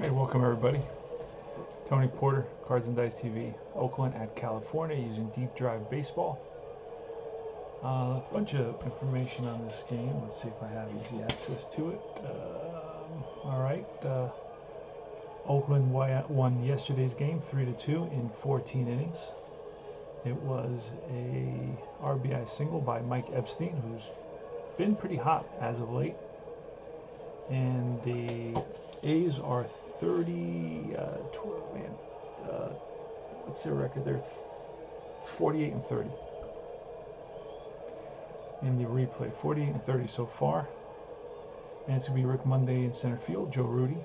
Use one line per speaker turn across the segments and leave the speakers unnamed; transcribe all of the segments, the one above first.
Hey, welcome everybody. Tony Porter, Cards and Dice TV, Oakland at California, using Deep Drive Baseball. A bunch of information on this game. Let's see if I have easy access to it. All right. Oakland won yesterday's game 3-2 in 14 innings. It was a RBI single by Mike Epstein, who's been pretty hot as of late. And the A's are 12, man. What's their record? They're 48-30 in the replay. 48-30 so far. And it's going to be Rick Monday in center field, Joe Rudy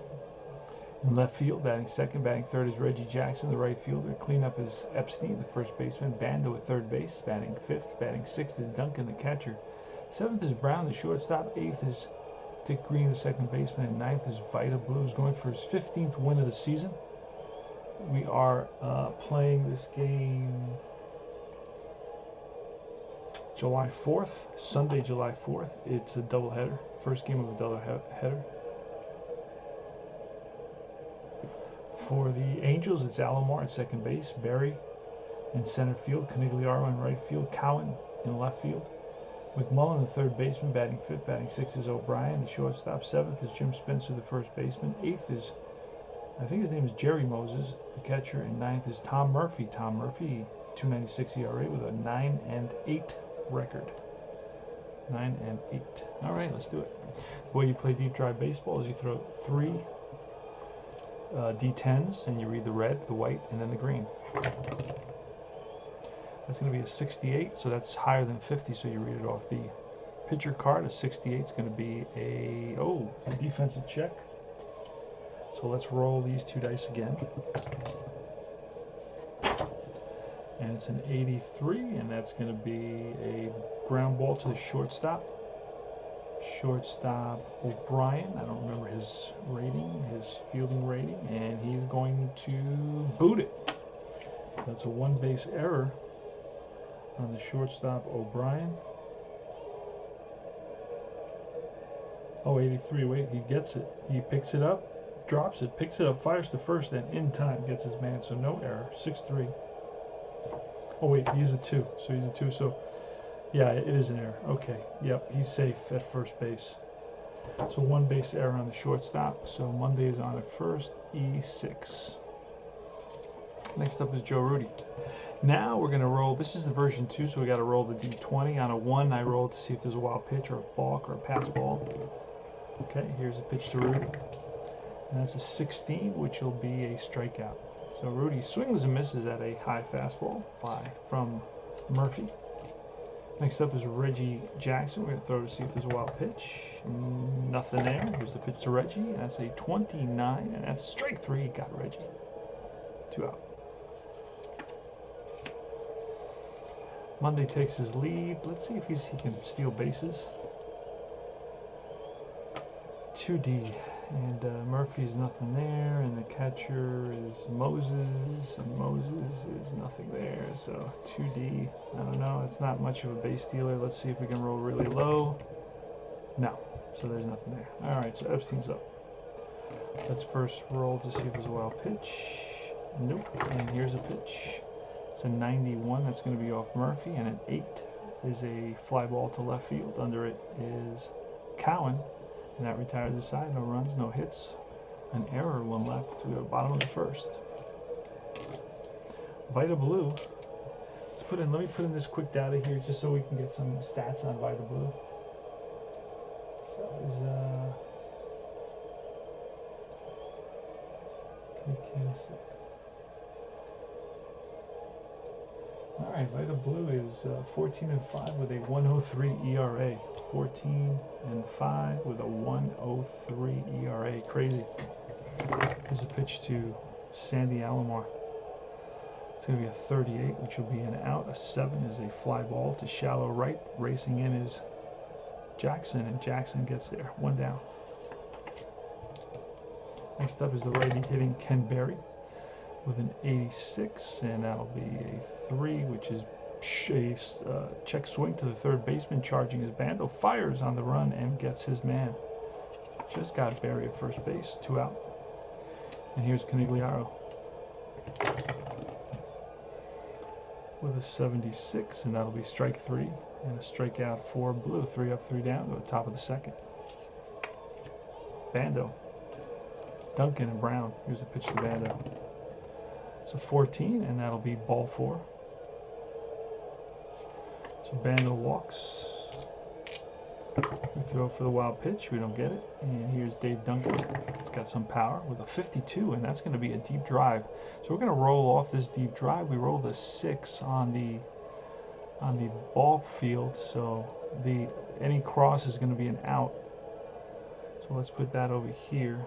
in left field, batting second. Batting third is Reggie Jackson, the right fielder. Cleanup is Epstein, the first baseman. Bando at third base, batting fifth. Batting sixth is Duncan, the catcher. Seventh is Brown, the shortstop. Eighth is Dick Green, the second baseman, and ninth is Vita Blue, who's going for his 15th win of the season. We are playing this game July 4th, Sunday, July 4th. It's a doubleheader, first game of a doubleheader. For the Angels, it's Alomar at second base, Berry in center field, Canigliaro in right field, Cowan in left field. McMullen, the third baseman, batting fifth. Batting sixth is O'Brien, the shortstop. Seventh is Jim Spencer, the first baseman. Eighth is, I think his name is Jerry Moses, the catcher. And ninth is Tom Murphy. Tom Murphy, 2.96 ERA with a 9-8 record. 9-8. All right, let's do it. The way you play Deep Drive Baseball is you throw three D10s, and you read the red, the white, and then the green. That's going to be a 68, so that's higher than 50, so you read it off the pitcher card. A 68 is going to be a defensive check. So let's roll these two dice again. And it's an 83, and that's going to be a ground ball to the shortstop. Shortstop O'Brien, I don't remember his rating, his fielding rating, and he's going to boot it. That's a one base error on the shortstop O'Brien. Oh, 83, wait, he gets it. He picks it up, drops it, picks it up, fires to first, and in time gets his man, so no error. 6-3. Oh wait, he is a 2, so he's a 2, so yeah, it is an error. Okay, yep, he's safe at first base. So one base error on the shortstop, so Monday is on at first, E6. Next up is Joe Rudy. Now we're going to roll, this is the version 2, so we got to roll the D20. On a 1, I roll to see if there's a wild pitch or a balk or a pass ball. Okay, here's a pitch to Rudy. And that's a 16, which will be a strikeout. So Rudy swings and misses at a high fastball from Murphy. Next up is Reggie Jackson. We're going to throw to see if there's a wild pitch. Nothing there. Here's the pitch to Reggie. And that's a 29, and that's strike 3. Got Reggie. 2 out. Monday takes his lead. Let's see if he can steal bases. 2D, and Murphy's nothing there, and the catcher is Moses, and Moses is nothing there, so 2D. I don't know, it's not much of a base stealer. Let's see if we can roll really low. No, so there's nothing there. All right, so Epstein's up. Let's first roll to see if there's a wild pitch. Nope, and here's a pitch. It's a 91, that's going to be off Murphy, and an 8 is a fly ball to left field. Under it is Cowan, and that retires the side. No runs, no hits. An error, 1 left to the bottom of the first. Vita Blue. Let me put in this quick data here just so we can get some stats on Vita Blue. So Alright, Vita Blue is 14-5 with a 1.03 ERA. 14-5 with a 1.03 ERA. Crazy. Here's a pitch to Sandy Alomar. It's going to be a 38, which will be an out. A 7 is a fly ball to shallow right. Racing in is Jackson, and Jackson gets there. 1 down. Next up is the righty hitting Ken Berry with an 86, and that'll be a 3, which is a check swing to the third baseman, charging his Bando, fires on the run and gets his man. Just got Berry at first base, 2 out. And here's Canigliaro with a 76, and that'll be strike 3 and a strikeout for Blue. 3 up, 3 down to the top of the second. Bando, Duncan, and Brown. Here's the pitch to Bando. It's a 14, and that'll be ball 4. So Bando walks. We throw for the wild pitch. We don't get it. And here's Dave Duncan. It's got some power with a 52, and that's going to be a deep drive. So we're going to roll off this deep drive. We roll the 6 on the ball field, so any cross is going to be an out. So let's put that over here.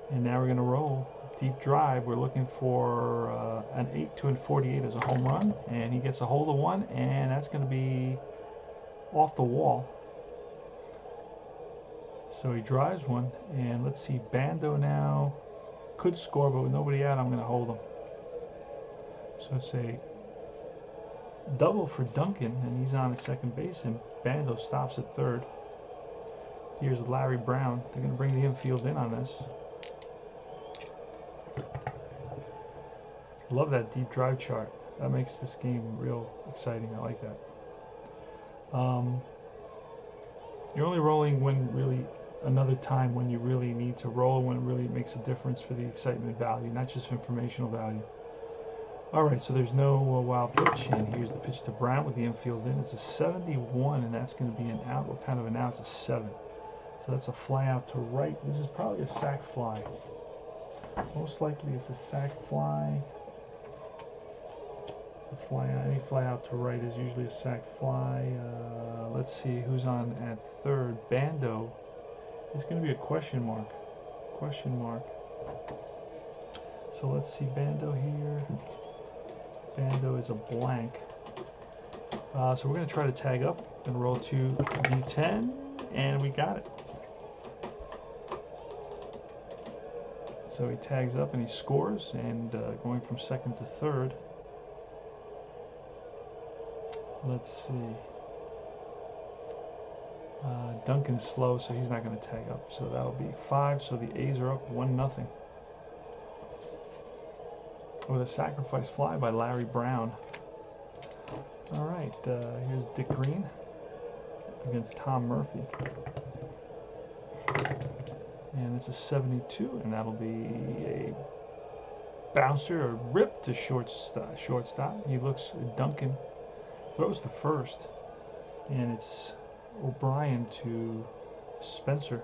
And now we're going to roll deep drive. We're looking for an 8 to an 48 as a home run, and he gets a hold of one, and that's going to be off the wall. So he drives one, and let's see, Bando now could score, but with nobody out, I'm going to hold him. So it's a double for Duncan, and he's on at second base, and Bando stops at third. Here's Larry Brown. They're going to bring the infield in on this. Love that deep drive chart. That makes this game real exciting. I like that. You're only rolling when really another time when you really need to roll, when it really makes a difference for the excitement value, not just informational value. Alright, so there's no wild pitch, and here's the pitch to Brown with the infield in. It's a 71, and that's going to be an out. What kind of an out? It's a 7. So that's a fly out to right. This is probably a sac fly. Most likely it's a sac fly. It's a fly out. Any fly out to right is usually a sac fly. Let's see who's on at third. Bando. It's going to be a question mark. Question mark. So let's see Bando here. Bando is a blank. So we're going to try to tag up and roll to D10, and we got it. So he tags up and he scores, and going from second to third. Let's see. Duncan's slow, so he's not going to tag up. So that'll be 5. So the A's are up 1-0. With a sacrifice fly by Larry Brown. All right, here's Dick Green against Tom Murphy. And it's a 72, and that'll be a bouncer or rip to shortstop. He looks, Duncan throws to first, and it's O'Brien to Spencer.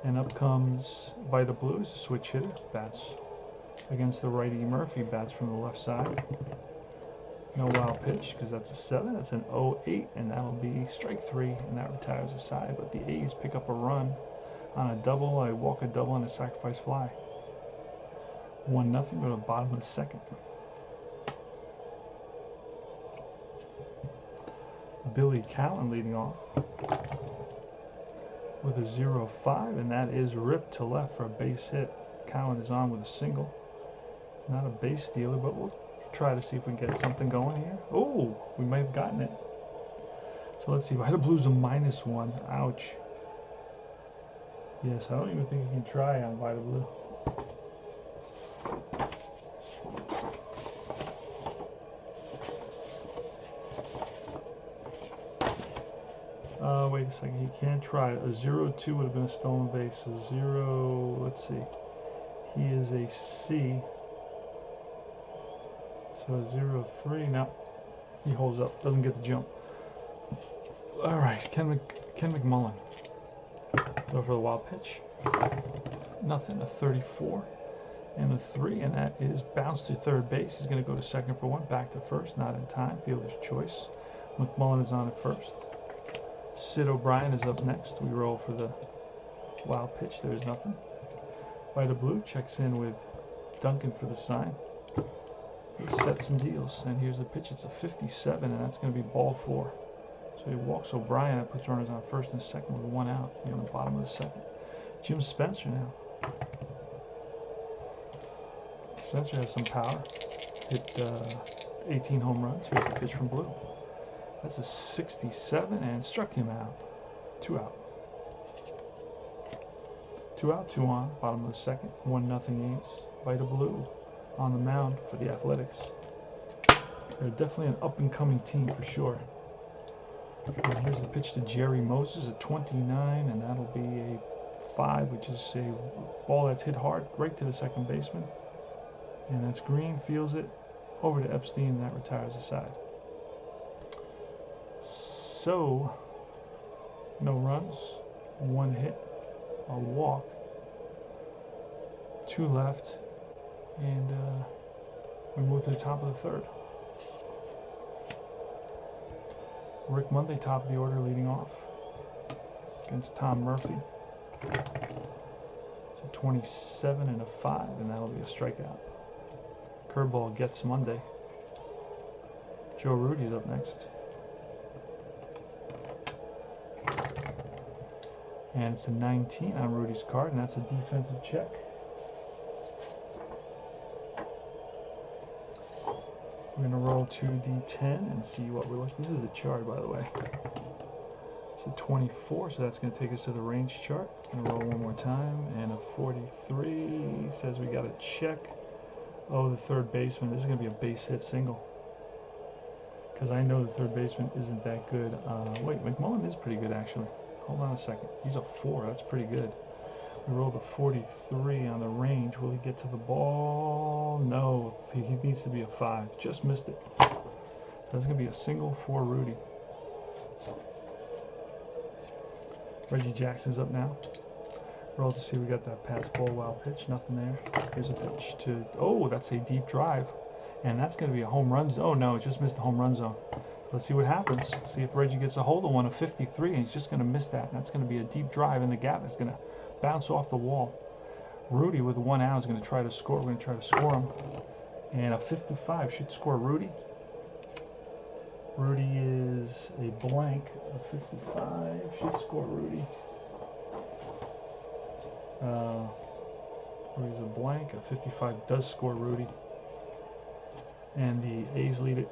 And up comes Vita Blues, a switch hitter, bats against the righty Murphy, bats from the left side. No wild pitch, because that's a 7. That's an 0-8, and that'll be strike 3, and that retires the side. But the A's pick up a run on a double. I walk a double and a sacrifice fly. 1-0, go to the bottom of the second. Billy Cowan leading off with a 0-5, and that is ripped to left for a base hit. Cowan is on with a single. Not a base stealer, but we'll try to see if we can get something going here. Oh, we might have gotten it. So let's see. Vita Blue's a -1. Ouch. Yes, I don't even think you can try on Vita Blue. Wait a second. He can't try it. A 0-2 would have been a stolen base. A 0. Let's see. He is a C. So 0-3. No, he holds up. Doesn't get the jump. All right, Ken McMullen. Go for the wild pitch. Nothing. A 34 and a 3, and that is bounced to third base. He's going to go to second for 1. Back to first. Not in time. Fielder's choice. McMullen is on at first. Sid O'Brien is up next. We roll for the wild pitch. There's nothing. Vita Blue checks in with Duncan for the sign. He sets and deals, and here's the pitch. It's a 57, and that's going to be ball 4. So he walks O'Brien and puts runners on first and second with 1 out. Here on the bottom of the second. Jim Spencer now. Spencer has some power. Hit 18 home runs. Here's the pitch from Blue. That's a 67, and struck him out. 2 out. 2 out, 2 on, bottom of the second, 1-0 A's. Vita Blue on the mound for the Athletics. They're definitely an up-and-coming team for sure. And here's the pitch to Jerry Moses, a 29, and that'll be a 5, which is a ball that's hit hard right to the second baseman. And that's Green, fields it over to Epstein, and that retires the side. So, no runs, 1 hit, a walk, 2 left, and we move to the top of the third. Rick Monday, top of the order, leading off against Tom Murphy. It's a 27 and a 5, and that'll be a strikeout. Curveball gets Monday. Joe Rudy's up next. And it's a 19 on Rudy's card, and that's a defensive check. We're going to roll to D10 and see what we're looking. This is the chart, by the way. It's a 24, so that's going to take us to the range chart. Going to roll one more time, and a 43 says we got a check. Oh, the third baseman. This is going to be a base hit single, because I know the third baseman isn't that good. Wait, McMullen is pretty good, actually. Hold on a second. He's a 4. That's pretty good. We rolled a 43 on the range. Will he get to the ball? No. He needs to be a 5. Just missed it. So that's going to be a single for Rudy. Reggie Jackson's up now. Roll to see we got that pass ball wild pitch. Nothing there. Here's a pitch to... Oh, that's a deep drive. And that's going to be a home run zone. Oh, no, it just missed the home run zone. Let's see what happens. See if Reggie gets a hold of one of 53, and he's just going to miss that. That's going to be a deep drive in the gap. It's going to bounce off the wall. Rudy with 1 out is going to try to score. We're going to try to score him. And a 55 should score Rudy. Rudy is a blank. A 55 should score Rudy. Rudy's a blank. A 55 does score Rudy. And the A's lead it.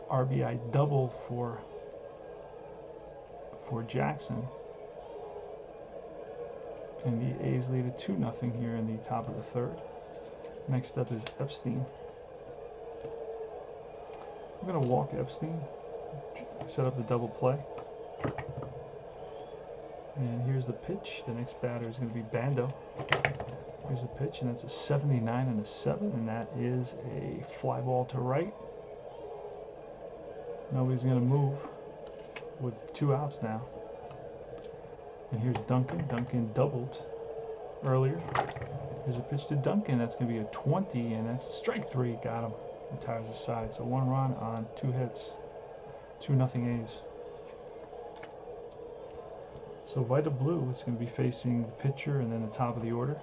RBI double for Jackson. And the A's lead it 2-0 here in the top of the third. Next up is Epstein. I'm going to walk Epstein, set up the double play. And here's the pitch. The next batter is going to be Bando. Here's a pitch, and that's a 79 and a 7, and that is a fly ball to right. Nobody's going to move with 2 outs now. And here's Duncan. Duncan doubled earlier. Here's a pitch to Duncan. That's going to be a 20, and that's strike 3. Got him. Retires the side. So 1 run on 2 hits. 2-0 A's. So Vita Blue is going to be facing the pitcher and then the top of the order.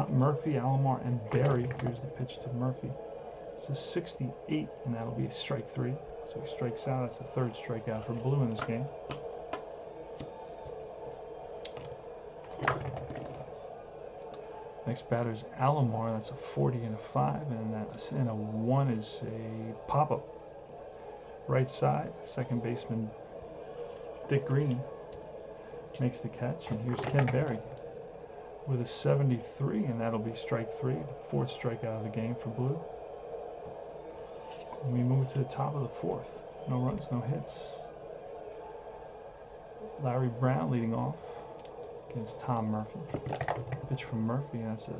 Murphy, Alomar, and Barry. Here's the pitch to Murphy. It's a 68, and that'll be a strike 3. So he strikes out. That's the 3rd strikeout for Blue in this game. Next batter is Alomar. That's a 40 and a 5, and a 1 is a pop-up. Right side, second baseman Dick Green makes the catch, and here's Ken Berry with a 73, and that'll be strike 3, the 4th strikeout of the game for Blue. And we move to the top of the 4th. No runs, no hits. Larry Brown leading off against Tom Murphy. Pitch from Murphy, and that's a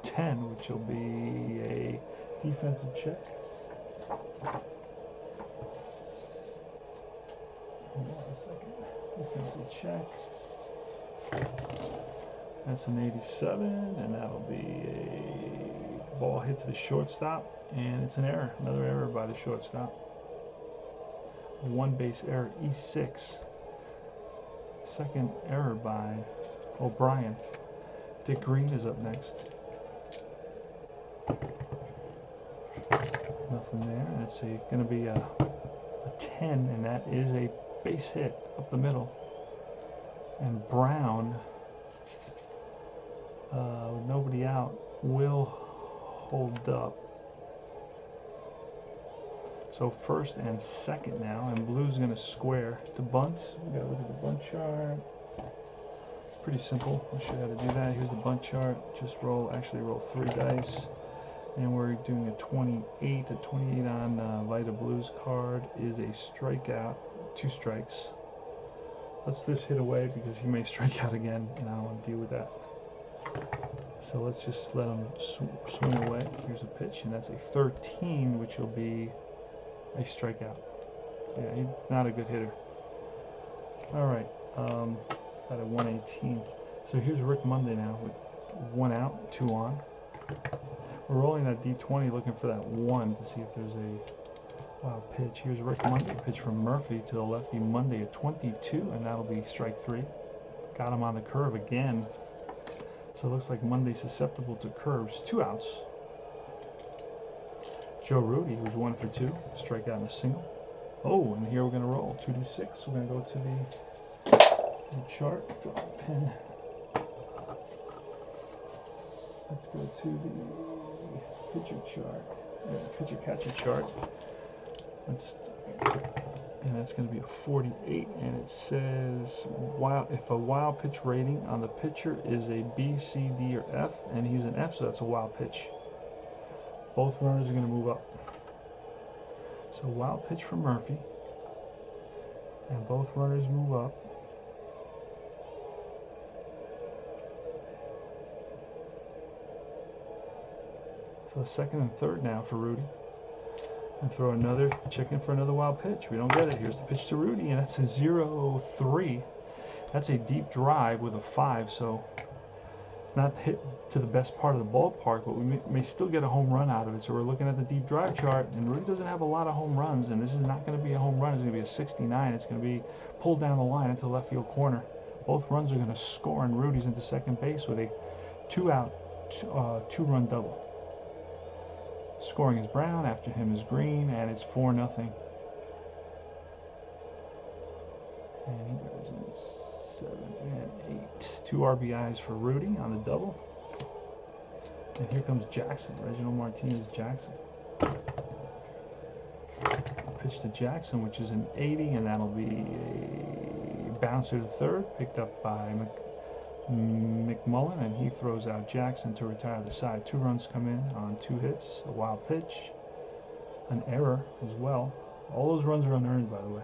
10, which will be a defensive check. Hold on a second. Defensive check. That's an 87, and that'll be a ball hit to the shortstop, and it's an error. Another error by the shortstop. 1 base error, E6. Second error by O'Brien. Dick Green is up next. Nothing there, and it's going to be a 10, and that is a base hit up the middle. And Brown, with nobody out, will hold up. So first and second now, and Blue's going to square to bunt. We got to look at the bunt chart. pretty simple. I'll show you how to do that. Here's the bunt chart. Just roll 3 dice. And we're doing a 28. A 28 on Light of Blues card is a strikeout, 2 strikes. Let's this hit away because he may strike out again, and I don't want to deal with that. So let's just let him swing away. Here's a pitch, and that's a 13, which will be a strikeout. So yeah, he's not a good hitter. All right, got a 118. So here's Rick Monday now with 1 out, 2 on. We're rolling that D20 looking for that 1 to see if there's a wild pitch. Here's Rick Monday, pitch from Murphy to the lefty Monday at 22, and that'll be strike 3. Got him on the curve again. So it looks like Monday's susceptible to curves. 2 outs. Joe Rudy, who's 1 for 2, strikeout in a single. Oh, and here we're going to roll 2d6. We're going to go to the chart, draw a pen. Let's go to the pitcher chart, pitcher catcher chart. And that's going to be a 48, and it says if a wild pitch rating on the pitcher is a B, C, D, or F, and he's an F, so that's a wild pitch. Both runners are going to move up. So wild pitch for Murphy, and both runners move up. So second and third now for Rudy. And throw another, checking for another wild pitch. We don't get it. Here's the pitch to Rudy, and that's a 0-3. That's a deep drive with a 5, so it's not hit to the best part of the ballpark, but we may still get a home run out of it. So we're looking at the deep drive chart, and Rudy doesn't have a lot of home runs, and this is not going to be a home run. It's going to be a 69. It's going to be pulled down the line into the left field corner. Both runs are going to score, and Rudy's into second base with a 2-out, 2-run double. Scoring is Brown, after him is Green, and it's 4-0. And he goes in 7 and 8. 2 RBIs for Rudy on the double. And here comes Jackson, Reginald Martinez Jackson. Pitch to Jackson, which is an 80, and that'll be a bouncer to third, picked up by McMullen, and he throws out Jackson to retire the side. 2 runs come in on 2 hits, a wild pitch, an error as well. All those runs are unearned, by the way.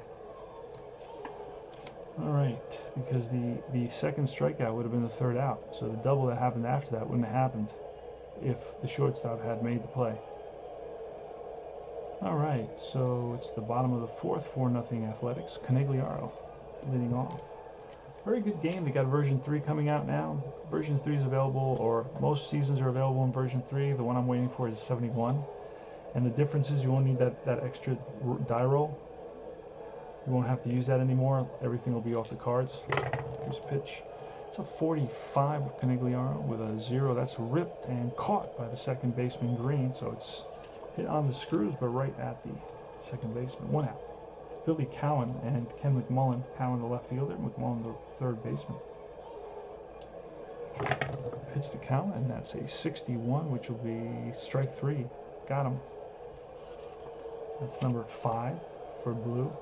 All right, because the second strikeout would have been the 3rd out, so the double that happened after that wouldn't have happened if the shortstop had made the play. All right, so it's the bottom of the 4th, 4-0 Athletics. Canigliaro leading off. Very good game. They got version 3 coming out now. Version 3 is available, or most seasons are available in version 3. The one I'm waiting for is 71. And the difference is you won't need that extra die roll. You won't have to use that anymore. Everything will be off the cards. Here's a pitch. It's a 45 with Canigliaro with a 0. That's ripped and caught by the second baseman Green. So it's hit on the screws, but right at the second baseman. 1 out. Billy Cowan and Ken McMullen. Cowan the left fielder, McMullen the third baseman. Pitch to Cowan, and that's a 61, which will be strike 3. Got him. That's number 5 for Blue.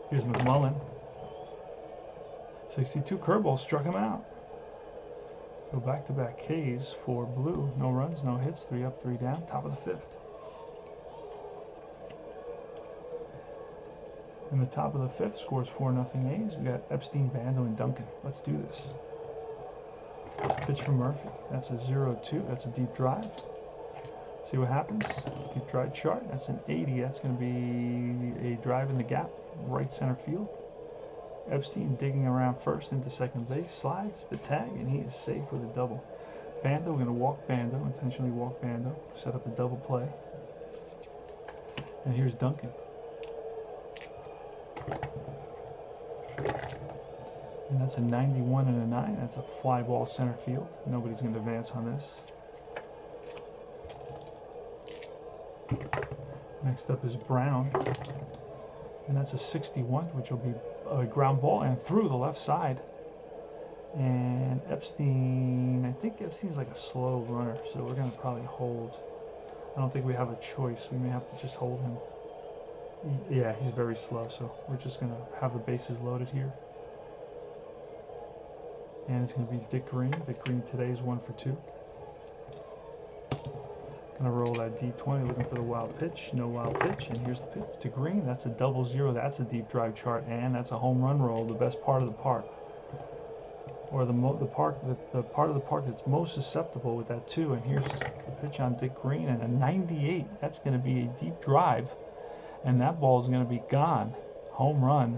Here's McMullen. 62 curveball, struck him out. Go back-to-back Ks for Blue. No runs, no hits, 3 up, 3 down, top of the 5th. In the top of the 5th, scores 4-0 A's. We got Epstein, Bando, and Duncan. Let's do this. Pitch from Murphy. That's a 0-2. That's a deep drive. See what happens. Deep drive chart. That's an 80. That's going to be a drive in the gap, right center field. Epstein digging around first into second base. Slides the tag, and he is safe with a double. Bando, we're going to walk Bando, intentionally walk Bando. Set up a double play. And here's Duncan. And that's a 91 and a 9. That's a fly ball center field. Nobody's going to advance on this. Next up is Brown. And that's a 61, which will be a ground ball and through the left side. And Epstein, I think Epstein's like a slow runner, so we're going to probably hold. I don't think we have a choice. We may have to just hold him. Yeah, he's very slow, so we're just going to have the bases loaded here. And it's going to be Dick Green. Dick Green today is 1 for 2. Gonna roll that D20, looking for the wild pitch. No wild pitch, and here's the pitch to Green. That's a 0-0. That's a deep drive chart, and that's a home run roll. The best part of the park, or the part of the park that's most susceptible with that too. And here's the pitch on Dick Green, and a 98. That's gonna be a deep drive, and that ball is gonna be gone. Home run.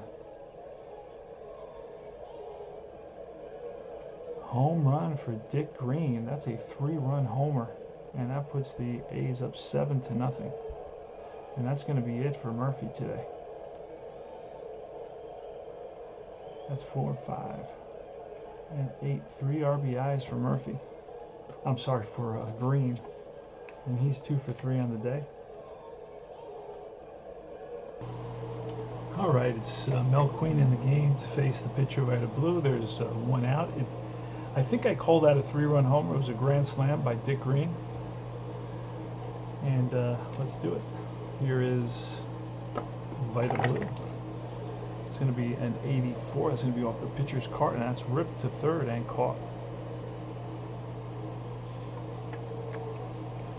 Home run for Dick Green. That's a 3-run homer. And that puts the A's up 7-0. And that's going to be it for Murphy today. That's 4, 5, and 8. 3 RBIs for Murphy. I'm sorry, for Green. And he's 2 for 3 on the day. All right, it's Mel Queen in the game to face the pitcher right of blue. There's 1 out. I think I called that a 3-run homer. It was a grand slam by Dick Green. And let's do it. Here is Vita Blue. It's going to be an 84. It's going to be off the pitcher's cart, and that's ripped to third and caught.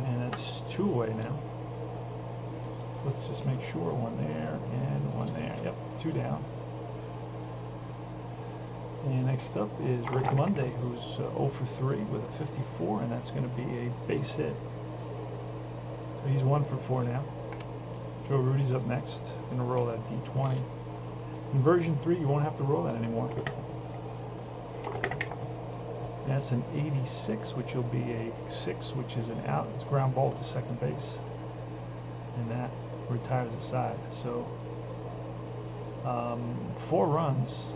And that's 2 away now. Let's just make sure. 1 there and 1 there. Yep, 2 down. And next up is Rick Monday, who's 0 for 3 with a 54, and that's going to be a base hit. So he's 1 for 4 now. Joe Rudy's up next. Going to roll that D20. In version 3, you won't have to roll that anymore. That's an 86, which will be a 6, which is an out. It's ground ball to second base. And that retires the side. So 4 runs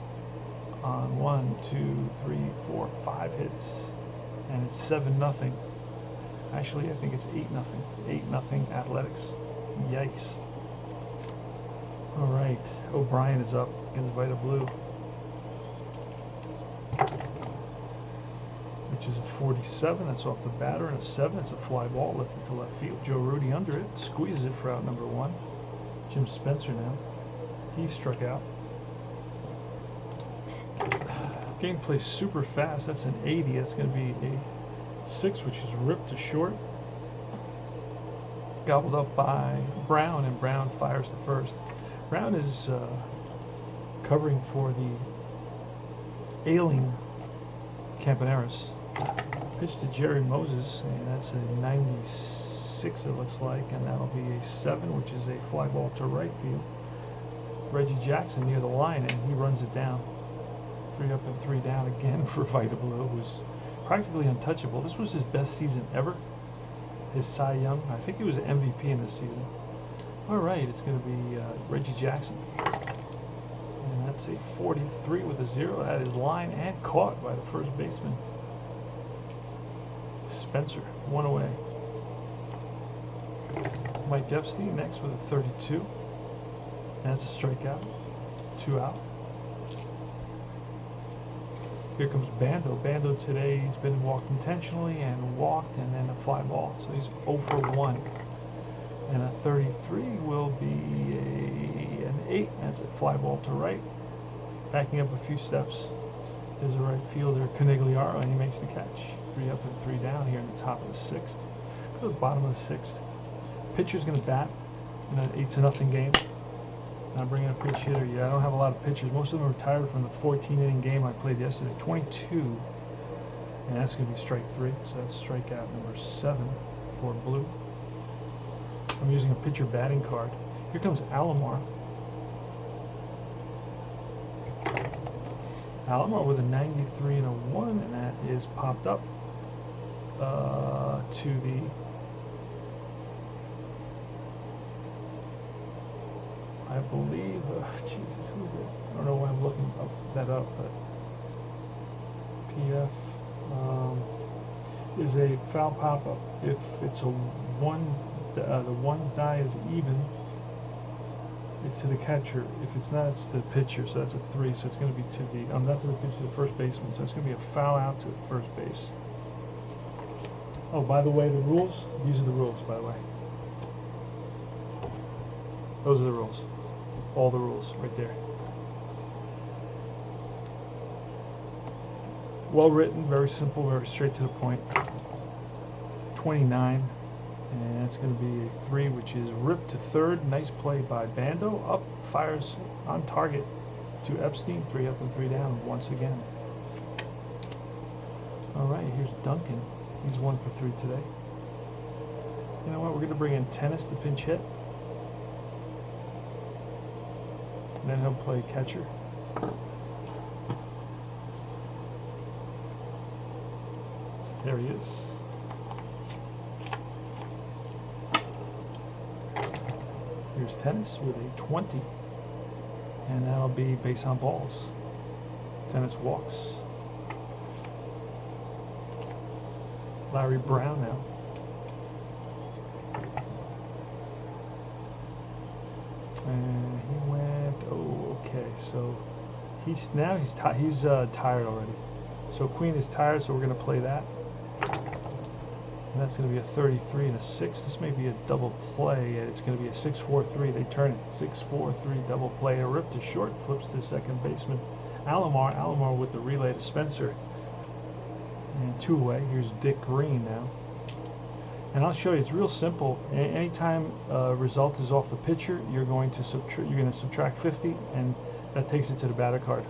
on 1, 2, 3, 4, 5 hits, and it's 7-0. Actually, I think it's 8-0. 8-0 Athletics. Yikes. All right, O'Brien is up against Vita Blue, which is a 47. That's off the batter, and a 7. It's a fly ball lifted to left field. Joe Rudy under it, squeezes it for out number 1. Jim Spencer now. He struck out. Game plays super fast. That's an 80. That's going to be a 6, which is ripped to short. Gobbled up by Brown, and Brown fires the first. Brown is covering for the ailing Campaneris. Pitch to Jerry Moses, and that's a 96, it looks like, and that'll be a 7, which is a fly ball to right field. Reggie Jackson near the line, and he runs it down. 3 up and 3 down again for Vita Blue, who's practically untouchable. This was his best season ever. His Cy Young. I think he was an MVP in this season. All right, it's going to be Reggie Jackson. And that's a 43 with a 0. That is line and caught by the first baseman. Spencer, 1 away. Mike Epstein next with a 32. And that's a strikeout. 2 out. Here comes Bando. Bando today, he's been walked intentionally and walked, and then a fly ball. So he's 0 for 1. And a 33 will be an 8. That's a fly ball to right. Backing up a few steps is the right fielder, Canigliaro, and he makes the catch. 3 up and 3 down here in the top of the 6th. Go to the bottom of the 6th. Pitcher's going to bat in an 8-0 game. I'm bringing a pitch hitter. Yeah, I don't have a lot of pitchers. Most of them retired from the 14-inning game I played yesterday. 22, and that's going to be strike 3. So that's strikeout number 7 for Blue. I'm using a pitcher batting card. Here comes Alomar. Alomar with a 93 and a 1, and that is popped up to the I believe, Jesus, who's it? I don't know why I'm looking that up, but PF is a foul pop-up. If it's a 1, the 1's die is even, it's to the catcher. If it's not, it's to the pitcher, so that's a 3, so it's going to be to the, not to the pitcher, to the first baseman, so it's going to be a foul out to the first base. Oh, by the way, the rules, these are the rules, by the way. Those are the rules. All the rules right there. Well written, very simple, very straight to the point. 29, and it's going to be a 3, which is ripped to third. Nice play by Bando. Up, fires on target to Epstein. 3 up and 3 down once again. All right, here's Duncan. He's 1 for 3 today. You know what? We're going to bring in Tennis to pinch hit. And then he'll play catcher. There he is. Here's Tennis with a 20. And that'll be base on balls. Tennis walks. Larry Brown now. And he went, oh, okay, so he's tired already. So Queen is tired, so we're going to play that. And that's going to be a 33 and a 6. This may be a double play, and it's going to be a 6-4-3. They turn it. 6-4-3 double play. A rip to short, flips to second baseman. Alomar. Alomar with the relay to Spencer. And 2 away. Here's Dick Green now. And I'll show you. It's real simple. Anytime result is off the pitcher, you're going to subtract 50, and that takes it to the batter card.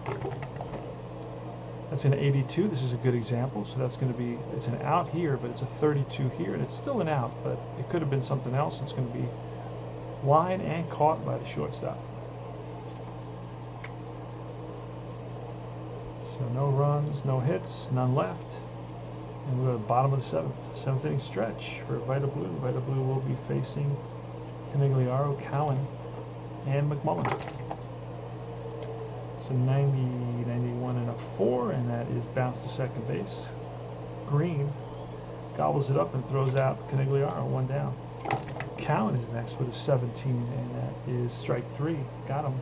That's an 82. This is a good example. So that's going to be, it's an out here, but it's a 32 here, and it's still an out, but it could have been something else. It's going to be line and caught by the shortstop. So no runs, no hits, none left. And we're at the bottom of the 7th inning stretch for Vita Blue. Vita Blue will be facing Canigliaro, Cowan, and McMullen. So 90, 91, and a 4, and that is bounced to second base. Green gobbles it up and throws out Canigliaro, 1 down. Cowan is next with a 17, and that is strike 3. Got him.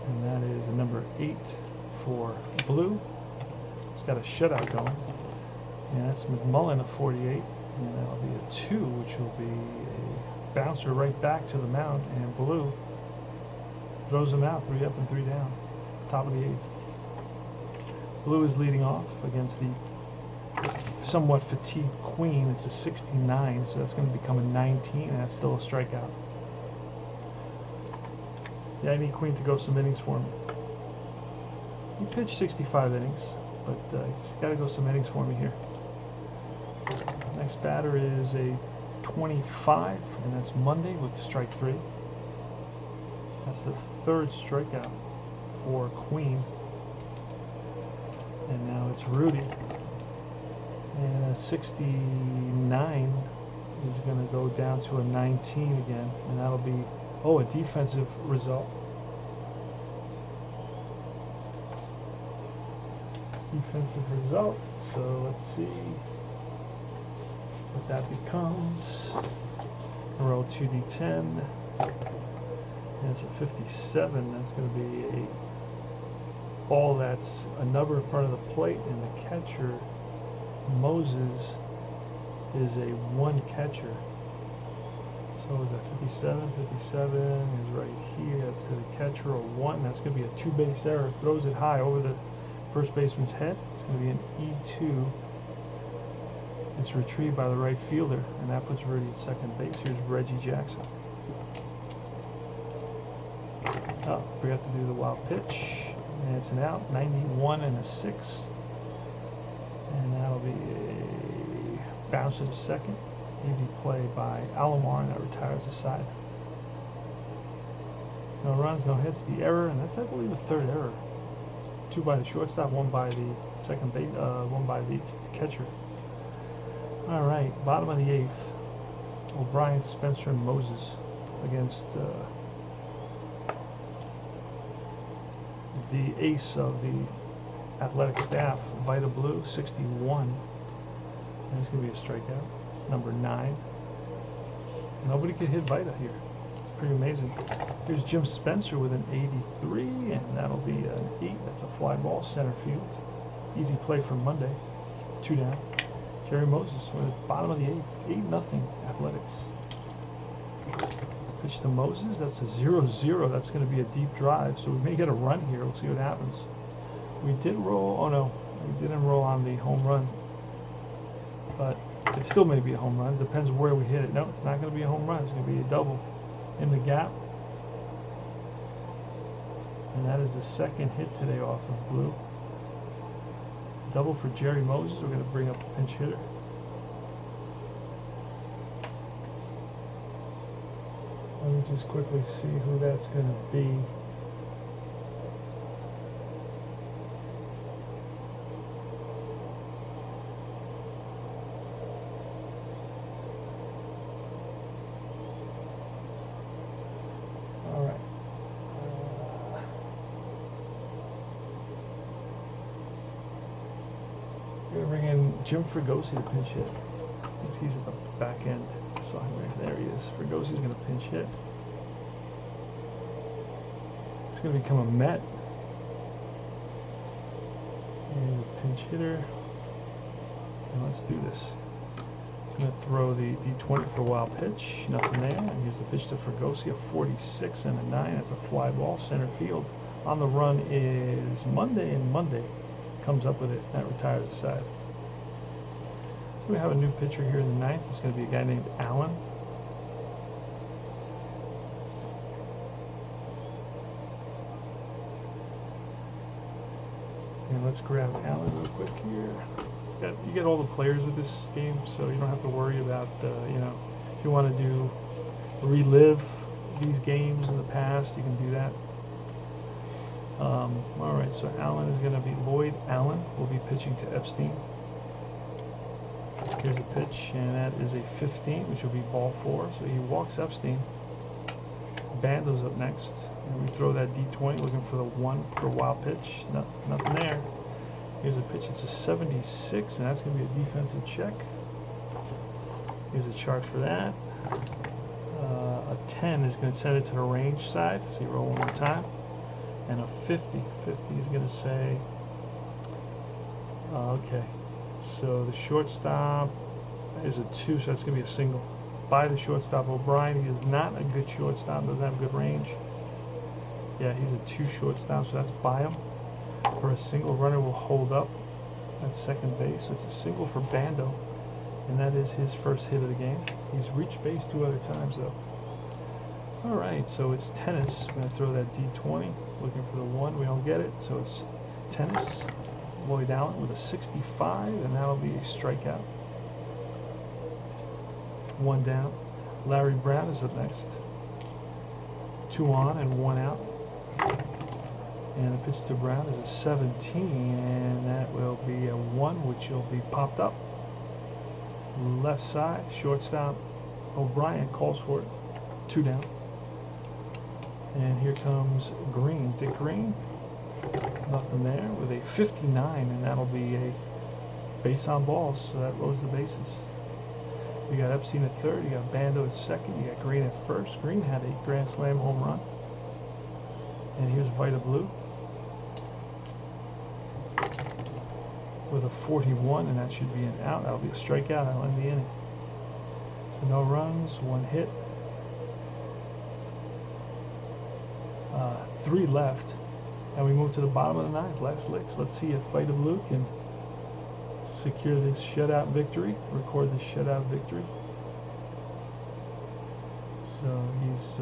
And that is a number 8 for Blue. He's got a shutout going. And that's McMullen, a 48, and that'll be a 2, which will be a bouncer right back to the mound, and Blue throws him out, 3 up and 3 down. Top of the 8th. Blue is leading off against the somewhat fatigued Queen. It's a 69, so that's going to become a 19, and that's still a strikeout. Yeah, I need Queen to go some innings for me. He pitched 65 innings, but he's got to go some innings for me here. Next batter is a 25, and that's Monday with strike 3. That's the 3rd strikeout for Queen. And now it's Rudy. And a 69 is going to go down to a 19 again, and that'll be, oh, a defensive result. Defensive result. So let's see what that becomes. Roll 2d10. And it's a 57. That's going to be a ball that's a number in front of the plate, and the catcher, Moses, is a 1 catcher. So is that 57? 57 is right here. That's to the catcher, a 1. That's going to be a 2-base error. Throws it high over the first baseman's head. It's going to be an E2. It's retrieved by the right fielder, and that puts Rudy at second base. Here's Reggie Jackson. Oh, forgot to do the wild pitch, and it's an out. 91 and a 6, and that'll be a bounce to the second. Easy play by Alomar, and that retires the side. No runs, no hits. The error, and that's, I believe, the 3rd error. 2 by the shortstop, 1 by the second base, 1 by the catcher. All right, bottom of the 8th. O'Brien, Spencer, and Moses against the ace of the athletic staff, Vita Blue, 61. And it's going to be a strikeout. Number 9. Nobody could hit Vita here. Pretty amazing. Here's Jim Spencer with an 83, and that'll be an 8. That's a fly ball, center field. Easy play from Monday. 2 down. Jerry Moses with the bottom of the 8th. 8-0 Athletics. Pitch to Moses. That's a 0-0. That's going to be a deep drive. So we may get a run here. We'll see what happens. We did roll. Oh no, we didn't roll on the home run. But it still may be a home run. Depends where we hit it. No, it's not going to be a home run. It's going to be a double in the gap. And that is the second hit today off of Blue. Double for Jerry Moses. We're going to bring up the pinch hitter. Let me just quickly see who that's going to be. All right. We're going to bring in Jim Fregosi to pinch hit. He's at the back end. So there he is. Fregosi's going to pinch hit. He's going to become a Met. And a pinch hitter. And let's do this. I'm going to throw the D20 for a wild pitch. Nothing there. And here's the pitch to Fregosi, a 46 and a 9. That's a fly ball, center field. On the run is Monday, and Monday comes up with it. That retires the side. We have a new pitcher here in the ninth. It's going to be a guy named Allen. And let's grab Allen real quick here. You get all the players with this game, so you don't have to worry about, if you want to relive these games in the past, you can do that. All right, so Allen is going to be Lloyd Allen. Will be pitching to Epstein. Here's a pitch, and that is a 15, which will be ball 4. So he walks Epstein. Bando's up next. And we throw that D20, looking for the 1 for a wild pitch. Nothing there. Here's a pitch. It's a 76, and that's going to be a defensive check. Here's a chart for that. A 10 is going to send it to the range side. So you roll one more time. And a 50. 50 is going to say, okay. So the shortstop is a 2, so that's going to be a single. By the shortstop, O'Brien. He is not a good shortstop, doesn't have good range. Yeah, he's a 2 shortstop, so that's by him. For a single, runner will hold up at second base. So it's a single for Bando, and that is his first hit of the game. He's reached base 2 other times, though. All right, so it's tennis. I'm going to throw that D20, looking for the 1. We don't get it, so it's tennis. Lloyd Allen with a 65, and that'll be a strikeout. 1 down. Larry Brown is up next. 2 on and 1 out. And the pitch to Brown is a 17, and that will be a 1, which will be popped up. Left side, shortstop. O'Brien calls for it. 2 down. And here comes Green. Dick Green. Nothing there with a 59, and that'll be a base on balls, so that loads the bases. You got Epstein at third, you got Bando at second, you got Green at first. Green had a grand slam home run. And here's Vita Blue with a 41, and that should be an out. That'll be a strikeout. That'll end the inning. So no runs, 1 hit. 3 left. And we move to the bottom of the 9th, last licks. Let's see if Vita Blue can secure this shutout victory, record this shutout victory. So he's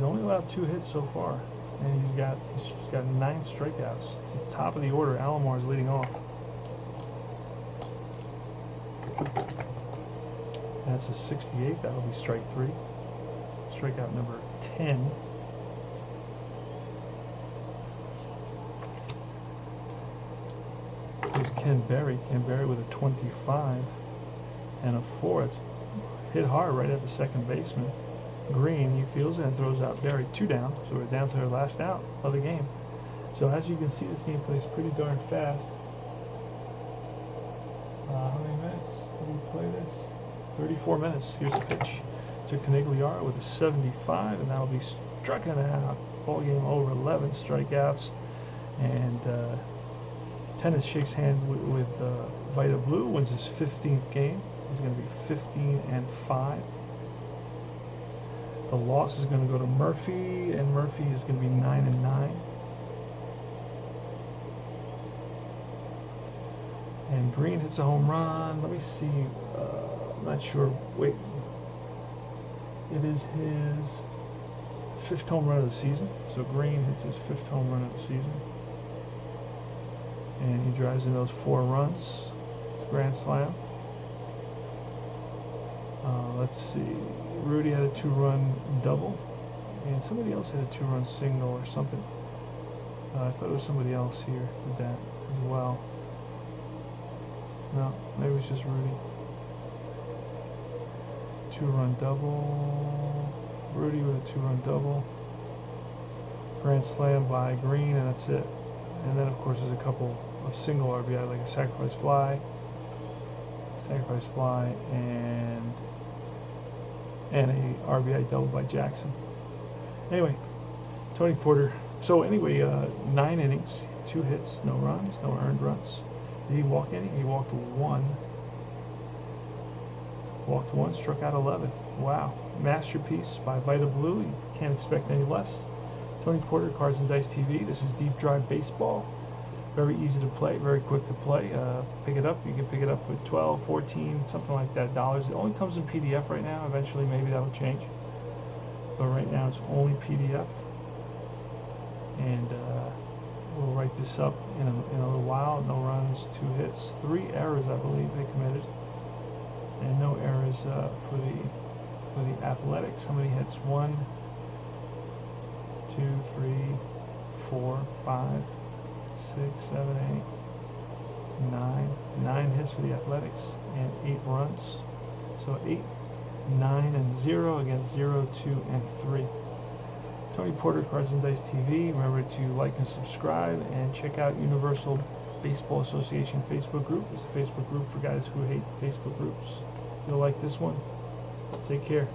only allowed 2 hits so far, and he's got 9 strikeouts. It's the top of the order. Alomar is leading off. That's a 68. That'll be strike 3. Strikeout number 10. There's Ken Berry. Ken Berry with a 25 and a 4. It's hit hard right at the second baseman. Green, he feels it and throws out Berry. 2 down, so we're down to our last out of the game. So as you can see, this game plays pretty darn fast. How many minutes did we play this? 34 minutes. Here's the pitch to Canigliaro with a 75, and that'll be struck out. Ball game over. 11 strikeouts, and Tennis shakes hand with Vita Blue, wins his 15th game. is going to be 15-5. The loss is going to go to Murphy, and Murphy is going to be 9-9. And Green hits a home run. Let me see. I'm not sure. Wait. It is his 5th home run of the season. So Green hits his 5th home run of the season. And he drives in those 4 runs. It's a grand slam. Let's see. Rudy had a 2-run double. And somebody else had a 2-run single or something. I thought it was somebody else here did that as well. No, maybe it's just Rudy. 2-run double. Rudy with a 2-run double. Grand slam by Green, and that's it. And then, of course, there's a couple of single RBI, like a sacrifice fly, and a RBI double by Jackson. Anyway, Tony Porter. So anyway, 9 innings, 2 hits, no runs, no earned runs. Did he walk any? He walked 1. Walked 1, struck out 11. Wow. Masterpiece by Vita Blue. You can't expect any less. Tony Porter, Cards and Dice TV. This is Deep Drive Baseball. Very easy to play, very quick to play. Pick it up. You can pick it up for 12, 14, something like that dollars. It only comes in PDF right now. Eventually, maybe that'll change. But right now, it's only PDF. And we'll write this up in a little while. No runs, 2 hits, 3 errors, I believe they committed, and no errors for the Athletics. How many hits? 1, 2, 3, 4, 5, 6, 7, 8, 9. 9 hits for the Athletics and 8 runs. So 8, 9, and 0 against 0, 2, and 3. Tony Porter, Cards and Dice TV. Remember to like and subscribe, and check out Universal Baseball Association Facebook group. It's a Facebook group for guys who hate Facebook groups. If you'll like this one, take care.